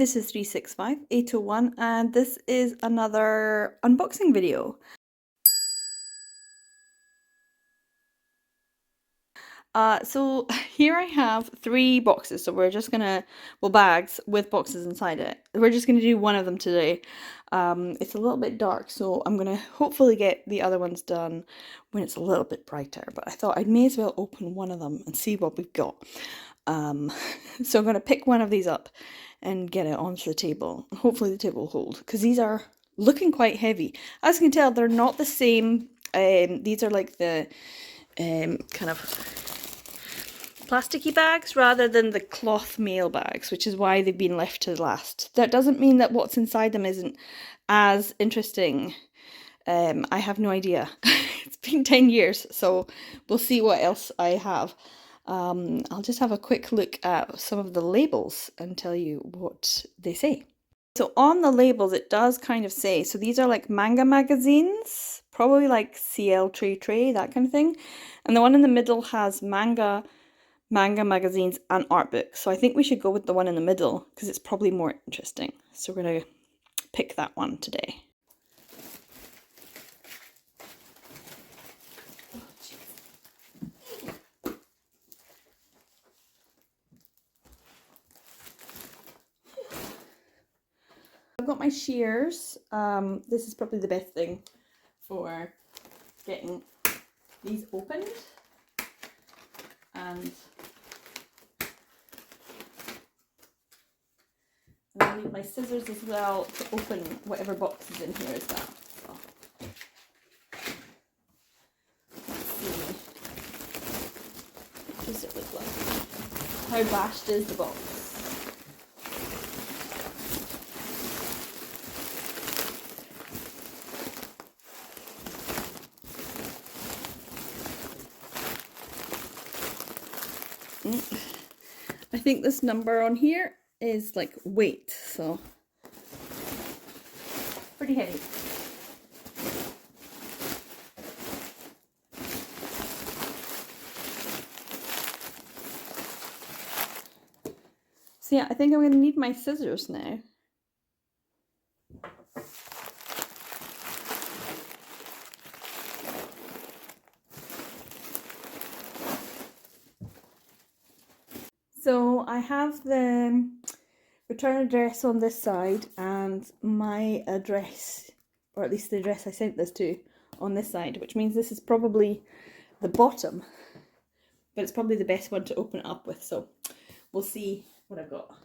this is 365801 and this is another unboxing video. So here I have 3 boxes, so we're just gonna, well, bags with boxes inside it. We're just gonna do one of them today. It's a little bit dark, so I'm gonna hopefully get the other ones done when it's a little bit brighter, but I thought I may as well open one of them and see what we've got. So I'm gonna pick one of these up and get it onto the table. Hopefully the table will hold, because these are looking quite heavy. As you can tell, they're not the same. These are like the kind of plasticky bags rather than the cloth mail bags, which is why they've been left to last. That doesn't mean that what's inside them isn't as interesting. I have no idea. It's been 10 years, so we'll see what else I have. I'll just have a quick look at some of the labels and tell you what they say. So on the labels it does kind of say, so these are like manga magazines, probably like CL Tray, that kind of thing. And the one in the middle has manga magazines and art books. So I think we should go with the one in the middle because it's probably more interesting. So we're going to pick that one today. I've got my shears. This is probably the best thing for getting these opened. And I need my scissors as well to open whatever box is in here as well. So, let's see. What does it look like? How bashed is the box? I think this number on here is like weight, so pretty heavy. So yeah, I think I'm going to need my scissors now. So I have the return address on this side and my address, or at least the address I sent this to, on this side, which means this is probably the bottom, but it's probably the best one to open it up with, so we'll see what I've got.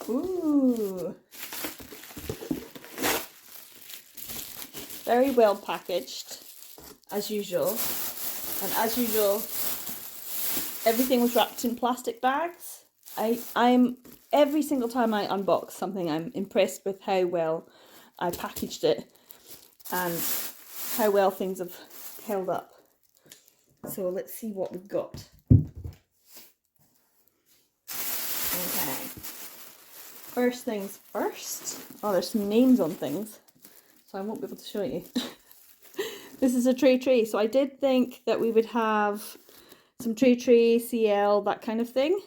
Ooh, very well packaged, as usual. And as usual, everything was wrapped in plastic bags. I'm every single time I unbox something, I'm impressed with how well I packaged it and how well things have held up. So let's see what we've got. Okay. First things first. Oh, there's some names on things, so I won't be able to show you. This is a tray. So I did think that we would have some tray, CL, that kind of thing.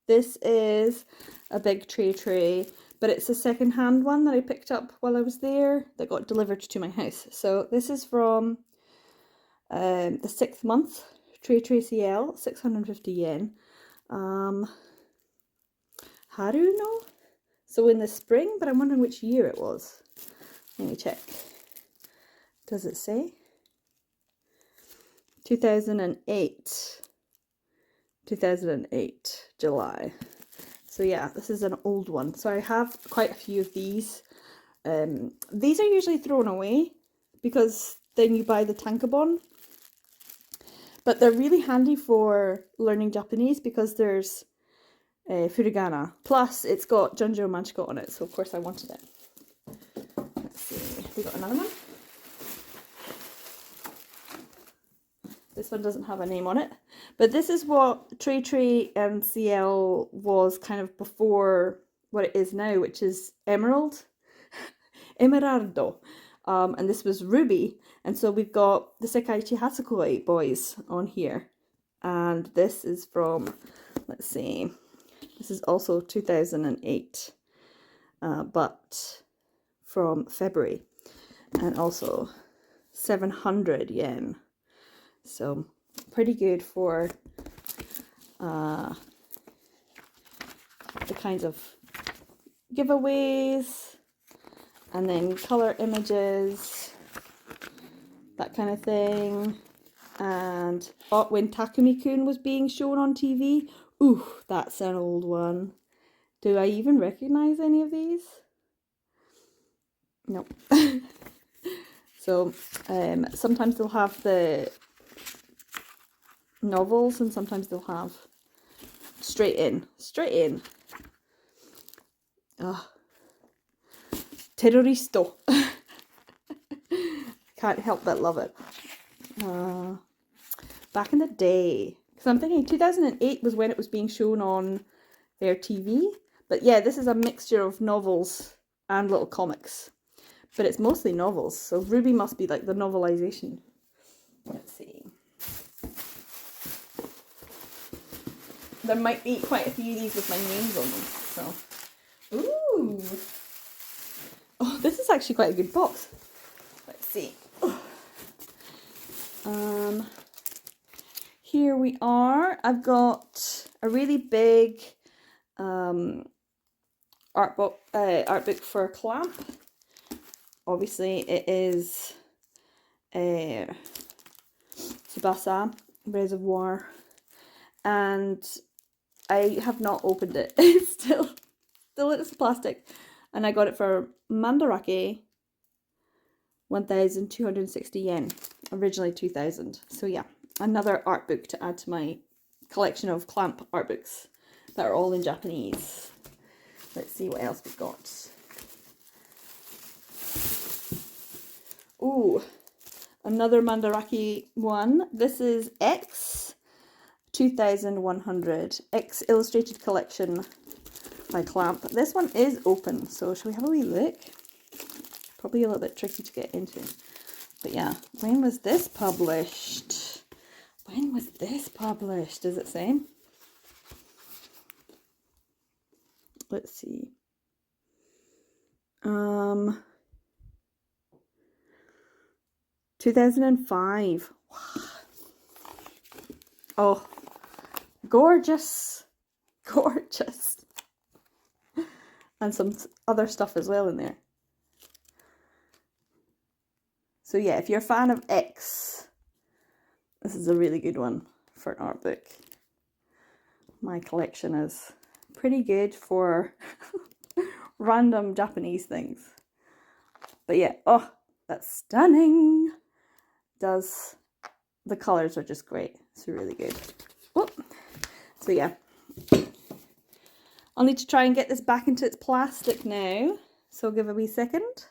This is a big tray, but it's a second-hand one that I picked up while I was there that got delivered to my house. So this is from the 6th month, tray CL, 650 yen. Haru no? So in the spring, but I'm wondering which year it was. Let me check. Does it say? 2008. 2008, July. So yeah, this is an old one. So I have quite a few of these. These are usually thrown away because then you buy the tankobon. But they're really handy for learning Japanese because there's furigana. Plus, it's got Junjo Manchiko on it, so of course I wanted it. Let's see, we got another one. This one doesn't have a name on it, but this is what Trey Trey and CL was kind of before what it is now, which is Emerald, Emeraldo, and this was Ruby, and so we've got the Sekaiichi Hatsukoi boys on here, and this is from, let's see, this is also 2008, but from February, and also 700 yen. So pretty good for the kinds of giveaways and then color images, that kind of thing. And when Takumi-kun was being shown on TV, ooh, that's an old one. Do I even recognize any of these? No. So sometimes they'll have the novels and sometimes they'll have straight in. Terroristo. Can't help but love it. Back in the day, because I'm thinking 2008 was when it was being shown on their TV, but yeah, this is a mixture of novels and little comics, but it's mostly novels, so Ruby must be like the novelization. Let's see. There might be quite a few of these with my names on them, so. Ooh! Oh, this is actually quite a good box. Let's see. Here we are. I've got a really big art book for Clamp. Obviously, it is Tsubasa Reservoir, and I have not opened it. It's still in its plastic, and I got it for Mandarake, 1,260 yen. Originally 2,000. So yeah, another art book to add to my collection of Clamp art books that are all in Japanese. Let's see what else we've got. Ooh, another Mandarake one. This is X 2100 X Illustrated Collection by Clamp. This one is open, so shall we have a wee look? Probably a little bit tricky to get into. But yeah, when was this published? When was this published? Does it say? Let's see. 2005. Oh, gorgeous. Gorgeous. And some other stuff as well in there. So yeah, if you're a fan of X, this is a really good one for an art book. My collection is pretty good for random Japanese things. But yeah, oh, that's stunning. The colours are just great. It's really good. Oh, so yeah. I'll need to try and get this back into its plastic now. So I'll give a wee second.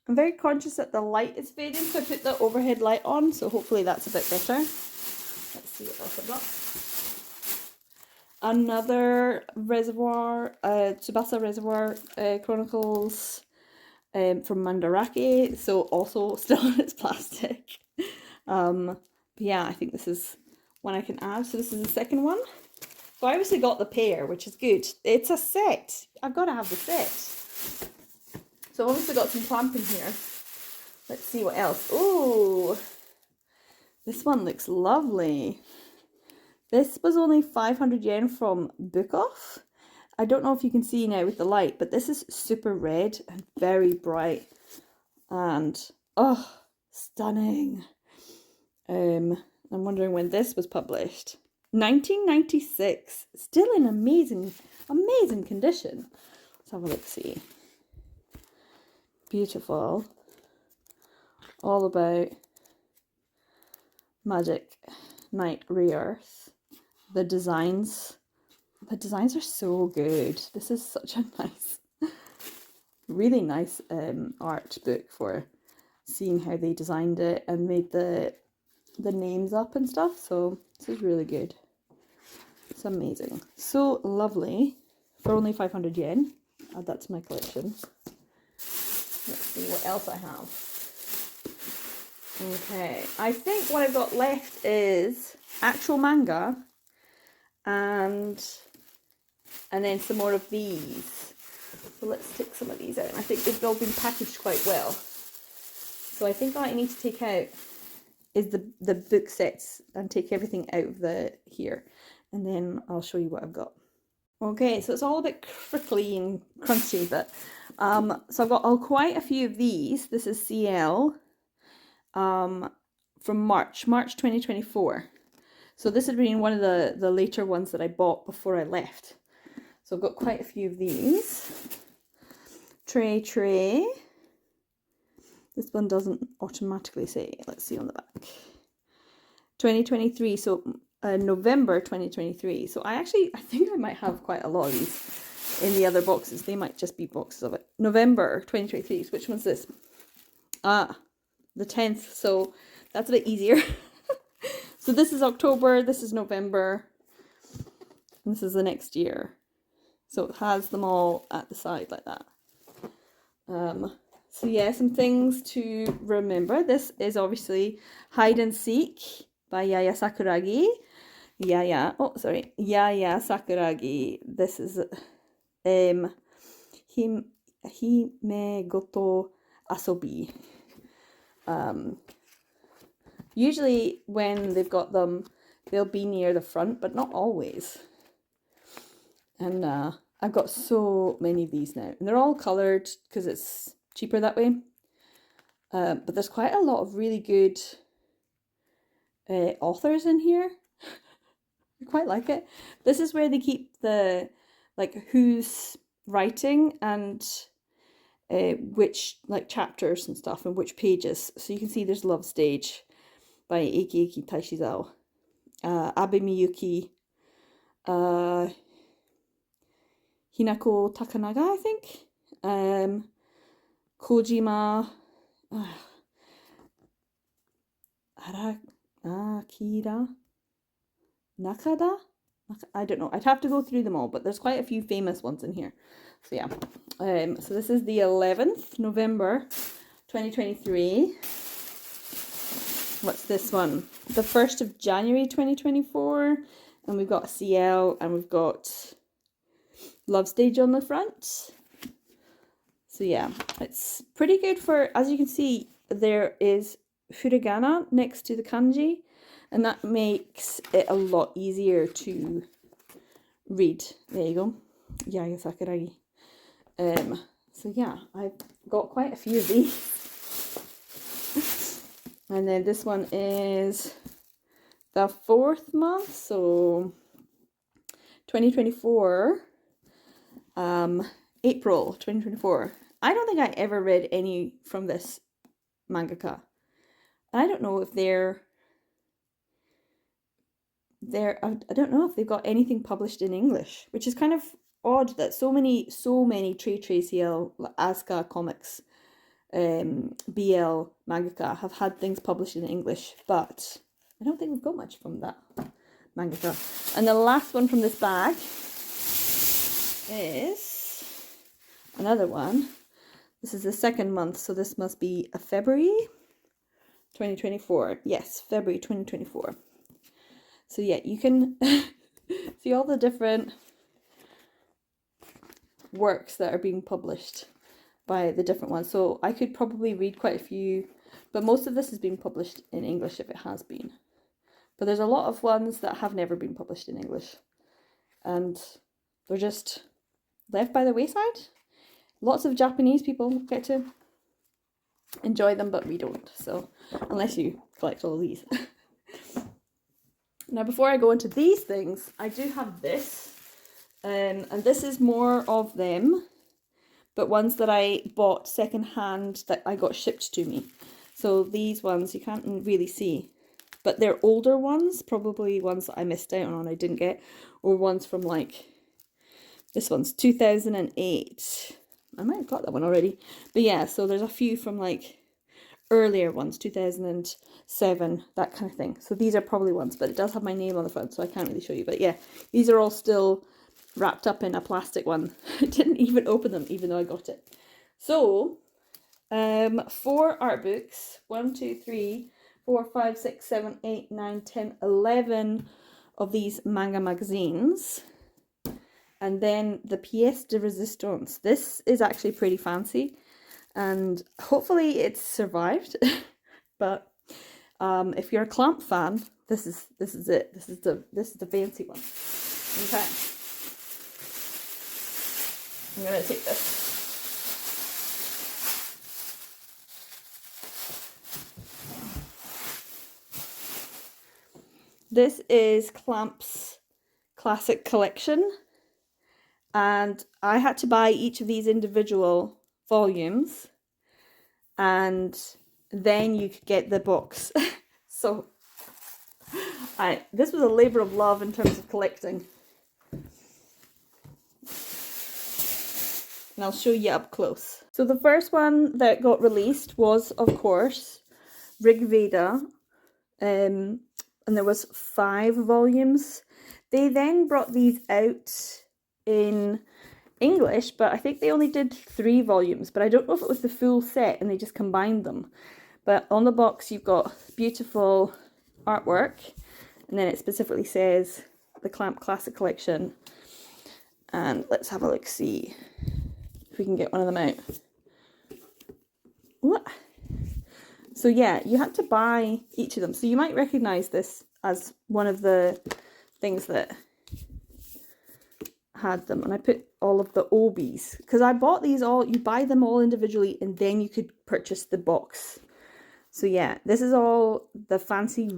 I'm very conscious that the light is fading, so I put the overhead light on, so hopefully that's a bit better. Let's see what else I've got. Another Reservoir, Tsubasa Reservoir Chronicles from Mandarake, so also still in its plastic. But yeah, I think this is one I can add. So this is the second one. So I obviously got the pair, which is good. It's a set. I've got to have the set. So I've obviously got some Clamp in here. Let's see what else. Oh, this one looks lovely. This was only 500 yen from Book Off. I don't know if you can see now with the light, but this is super red and very bright. And, oh, stunning. I'm wondering when this was published. 1996. Still in amazing condition. Let's have a look, see. Beautiful. All about magic. Night Rares. The designs are so good. This is such a nice, really nice art book for seeing how they designed it and made the names up and stuff. So this is really good. It's amazing. So lovely. For only 500 yen. Add that to my collection. Let's see what else I have. Okay, I think what I've got left is actual manga and then some more of these. So let's take some of these out. I think they've all been packaged quite well. So I think what I need to take out is the book sets and take everything out of here. And then I'll show you what I've got. Okay, so it's all a bit crickly and crunchy, but so I've got quite a few of these. This is CL from March 2024. So this had been one of the later ones that I bought before I left. So I've got quite a few of these. Tray. This one doesn't automatically say. Let's see on the back. 2023, so November 2023. So I think I might have quite a lot of these in the other boxes. They might just be boxes of it. November 2023. So which one's this? The 10th. So that's a bit easier. So this is October, this is November, and this is the next year. So it has them all at the side like that. So yeah, some things to remember. This is obviously Hide and Seek by Yaya Sakuragi. Yaya Sakuragi. This is Hime Goto Asobi. Usually when they've got them, they'll be near the front, but not always. And I've got so many of these now. And they're all coloured because it's cheaper that way. But there's quite a lot of really good authors in here. I quite like it. This is where they keep the, like, who's writing and which, like, chapters and stuff and which pages. So you can see there's Love Stage by Eiki Taishizawa, Abe Miyuki, Hinako Takanaga, I think, Kojima, Akira Nakada? I don't know. I'd have to go through them all, but there's quite a few famous ones in here. So yeah. So this is the 11th November 2023. What's this one? The 1st of January 2024. And we've got CL and we've got Love Stage on the front. So yeah, it's pretty good for, as you can see, there is hiragana next to the kanji. And that makes it a lot easier to read. There you go. Yaya Sakuragi. So yeah, I've got quite a few of these. And then this one is the 4th month, so 2024, April 2024. I don't think I ever read any from this mangaka. I don't know if I don't know if they've got anything published in English, which is kind of odd that so many Tray CL, Asuka Comics, BL mangaka have had things published in English, but I don't think we've got much from that mangaka. And the last one from this bag is another one. This is the 2nd month, so this must be a February 2024. Yes, February 2024. So yeah, you can see all the different works that are being published by the different ones. So I could probably read quite a few, but most of this is being published in English if it has been. But there's a lot of ones that have never been published in English. And they're just left by the wayside. Lots of Japanese people get to enjoy them, but we don't. So unless you collect all of these. Now, before I go into these things, I do have this. And this is more of them, but ones that I bought secondhand that I got shipped to me. So these ones you can't really see. but they're older ones, probably ones that I missed out on, I didn't get, or ones from like, this one's 2008. I might have got that one already. But yeah, so there's a few from like earlier ones, 2007, that kind of thing. So these are probably ones, but it does have my name on the front, so I can't really show you. But yeah, these are all still wrapped up in a plastic one. I didn't even open them, even though I got it. So, 4 art books, 1, 2, 3, 4, 5, 6, 7, 8, 9, 10, 11 of these manga magazines. And then the pièce de résistance. This is actually pretty fancy, and hopefully it's survived. But if you're a Clamp fan, this is it. This is the fancy one. Okay, I'm gonna take this. This is Clamp's classic collection, and I had to buy each of these individual volumes, and then you could get the box. So this was a labor of love in terms of collecting. And I'll show you up close. So the first one that got released was, of course, Rig Veda. And there was 5 volumes. They then brought these out in English, but I think they only did 3 volumes. But I don't know if it was the full set and they just combined them. But on the box you've got beautiful artwork, and then it specifically says the Clamp Classic Collection. And let's have a look, see if we can get one of them out. What? So yeah, you had to buy each of them. So you might recognize this as one of the things that had them. And I put all of the Obies, because I bought these all, you buy them all individually and then you could purchase the box. So yeah, this is all the fancy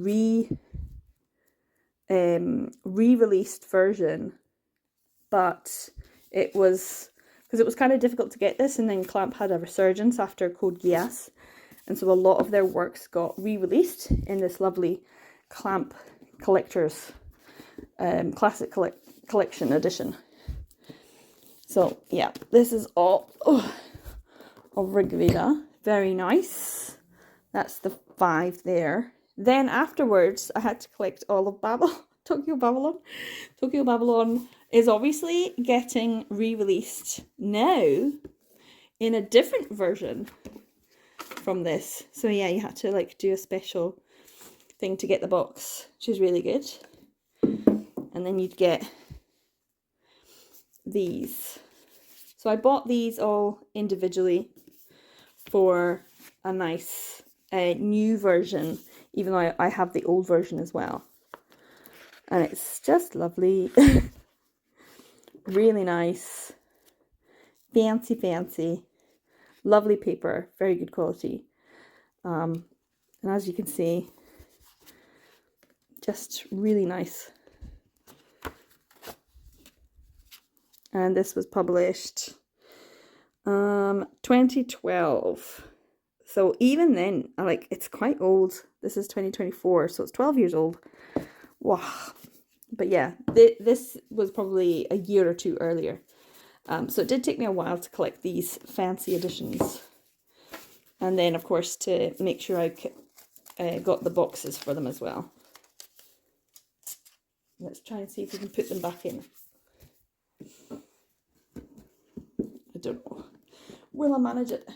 re-released version. But it was, because it was kind of difficult to get this, and then Clamp had a resurgence after Code Geass. And so a lot of their works got re-released in this lovely Clamp Collector's Classic Collection edition. So yeah, this is all of Rig Veda. Very nice. That's the 5 there. Then afterwards, I had to collect all of Tokyo Babylon. Tokyo Babylon is obviously getting re-released now in a different version from this. So yeah, you had to like do a special thing to get the box, which is really good. And then you'd get these. So I bought these all individually for a nice new version, even though I have the old version as well. And it's just lovely. Really nice. Fancy. Lovely paper. Very good quality. And as you can see, just really nice. And this was published 2012. So even then, like, it's quite old. This is 2024, so it's 12 years old. Wow. But yeah, this was probably a year or 2 earlier. So it did take me a while to collect these fancy editions. And then, of course, to make sure I got the boxes for them as well. Let's try and see if we can put them back in. I don't know. Will I manage it?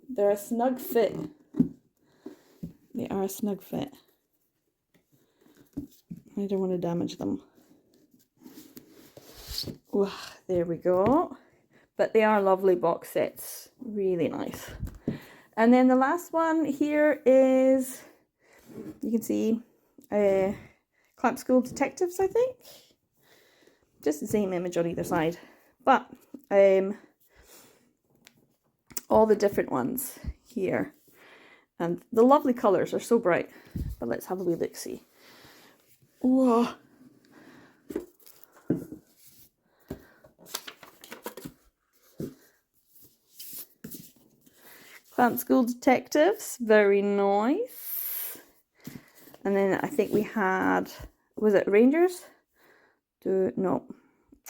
They're a snug fit. They are a snug fit. I don't want to damage them. Ooh, there we go. But they are lovely box sets. Really nice. And then the last one here is, you can see, Clamp School Detectives, I think. Just the same image on either side. But all the different ones here. And the lovely colours are so bright. But let's have a wee look-see. Whoa. Clamp School Detectives, very nice. And then I think we had, was it Rangers? No.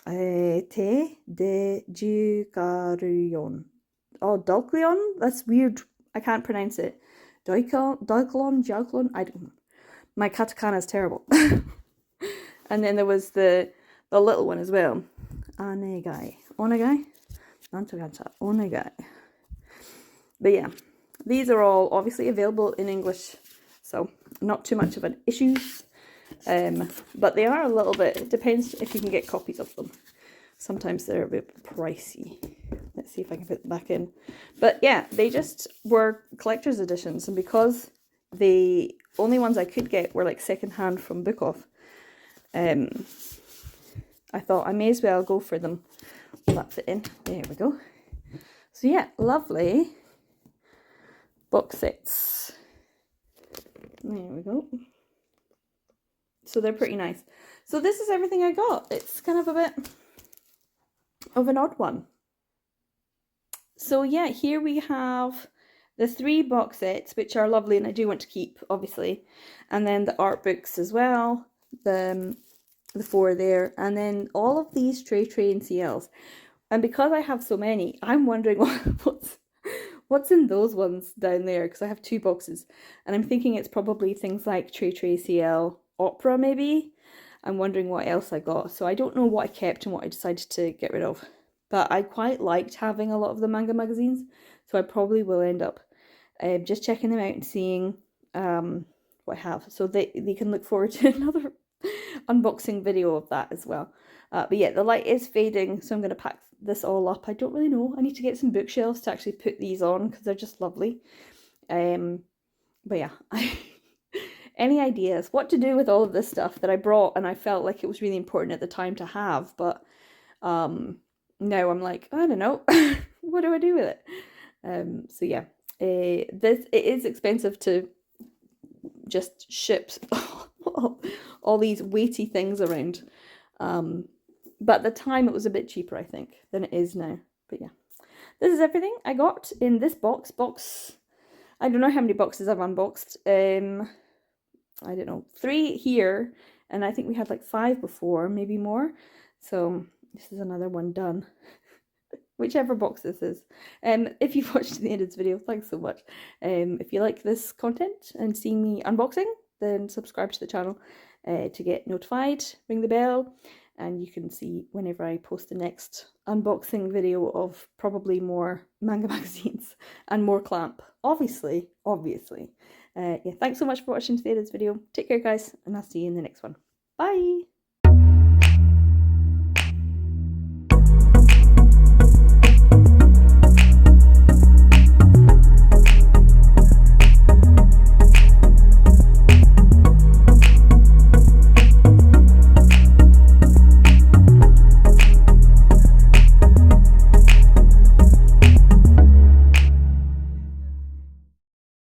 Te de Jucarion. Oh, Dulcleon? That's weird. I can't pronounce it. Dulclon, I don't know. My katakana is terrible. And then there was the little one as well. Onegai. Onegai. But yeah, these are all obviously available in English, so not too much of an issue. But they are a little bit, it depends if you can get copies of them. Sometimes they're a bit pricey. Let's see if I can put them back in. But yeah, they just were collector's editions, and because the only ones I could get were like secondhand from Book Off, I thought I may as well go for them. Will that fit in? There we go. So yeah, lovely box sets. There we go. So they're pretty nice. So this is everything I got. It's kind of a bit of an odd one. So yeah, here we have the 3 box sets, which are lovely and I do want to keep, obviously. And then the art books as well, the 4 there. And then all of these Tray and CLs. And because I have so many, I'm wondering what's in those ones down there, because I have 2 boxes. And I'm thinking it's probably things like Tray CL Opera, maybe. I'm wondering what else I got. So I don't know what I kept and what I decided to get rid of. But I quite liked having a lot of the manga magazines. So I probably will end up just checking them out and seeing what I have. So they can look forward to another unboxing video of that as well. But yeah, the light is fading, so I'm going to pack this all up. I don't really know. I need to get some bookshelves to actually put these on because they're just lovely. But yeah, any ideas what to do with all of this stuff that I brought and I felt like it was really important at the time to have, but now I'm like, I don't know, what do I do with it? So yeah, it is expensive to just ship all these weighty things around. But at the time it was a bit cheaper, I think, than it is now. But yeah, this is everything I got in this box. I don't know how many boxes I've unboxed. I don't know, 3 here, and I think we had like 5 before, maybe more. So this is another one done. Whichever box this is. If you've watched to the end of this video, thanks so much. If you like this content and seeing me unboxing, then subscribe to the channel to get notified, ring the bell, and you can see whenever I post the next unboxing video of probably more manga magazines and more Clamp. Obviously. Yeah, thanks so much for watching to the end of this video. Take care, guys, and I'll see you in the next one. Bye!